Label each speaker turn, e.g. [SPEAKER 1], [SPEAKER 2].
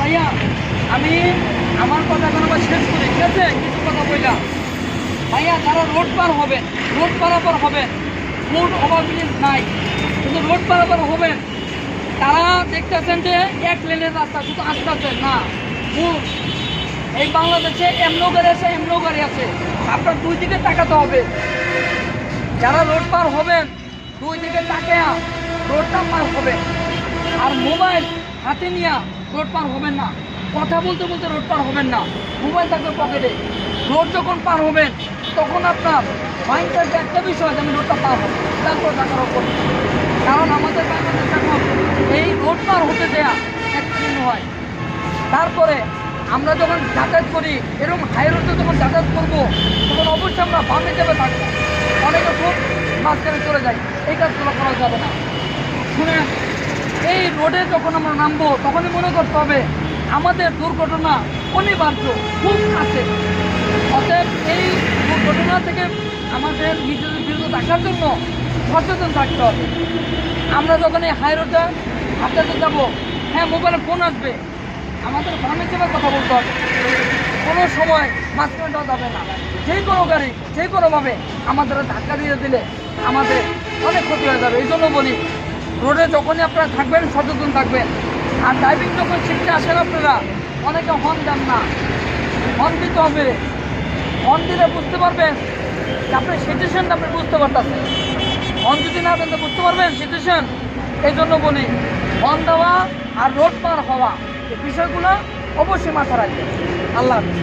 [SPEAKER 1] ভাইয়া আমি আমার কথা এখন আবার শেষ করি, ঠিক আছে? কিছু কথা বললাম ভাইয়া, যারা রোড পার হবেন, রোড পারাপার হবেন, রোড ওভারব্রিজ নাই কিন্তু রোড পারাপার হবেন, তারা দেখতেছেন যে এক লেনের রাস্তা শুধু আসতেছে না, ভুল। এই বাংলাদেশে এমনো গাড়ি আছে, এমনো গাড়ি আছে, আপনার দুই দিকে তাকাতে হবে। যারা রোড পার হবেন দুই দিকে তাকিয়ে রোডটা পার হবেন। আর মোবাইল হাতে নিয়ে রোড পার হবেন না, কথা বলতে বলতে রোড পার হবেন না, মোবাইল থাকবে পকেটে। রোড যখন পার হবেন তখন আপনার মাইন্ডের একটা বিষয় যে আমি রোডটা পার হবো, তারপর টাকার ওপর। কারণ আমাদের বাংলাদেশ এখন এই রোড পার হতে দেয়া অ্যাক্সিডেন্ট হয়। তারপরে আমরা যখন যাতায়াত করি, এরকম হাই রোডে যখন যাতায়াত করবো তখন অবশ্যই আমরা বামে যাবে থাকবো, অনেকে খুব মাঝখানে চলে যায়, এই কাজগুলো করা যাবে না। শুনে এই রোডে যখন আমরা নামবো তখনই মনে করতে হবে আমাদের দুর্ঘটনা অনিবার্য, খুব আছে। অতএব এই দুর্ঘটনা থেকে আমাদের নিজেদের বিরত থাকার জন্য সচেতন থাকতে হবে। আমরা যখন এই হাই রোডে হাঁটাতে যাবো, হ্যাঁ মোবাইলে ফোন আসবে, আমাদের বামে চেপে কথা বলতে হবে, কোনো সময় মাঝখানে দেওয়া যাবে না। যে কোনো গাড়ি যে কোনোভাবে আমাদের ধাক্কা দিয়ে দিলে আমাদের অনেক ক্ষতি হয়ে যাবে। এই জন্য বলি রোডে যখনই আপনারা থাকবেন সচেতন থাকবেন। আর ড্রাইভিং যখন শিখতে আসেন আপনারা অনেকে হর্ন দেন না, হর্ন দিতে হবে। হর্ন দিলে বুঝতে পারবেন যে আপনার সিচুয়েশনটা আপনি বুঝতে পারতেছেন। হর্ন যদি না দেন তো বুঝতে পারবেন সিচুয়েশন। এই জন্য বলি হর্ন দেওয়া আর রোড পার হওয়া এই বিষয়গুলো অবশ্যই মাথা রাখবেন। আল্লাহ হাফেজ।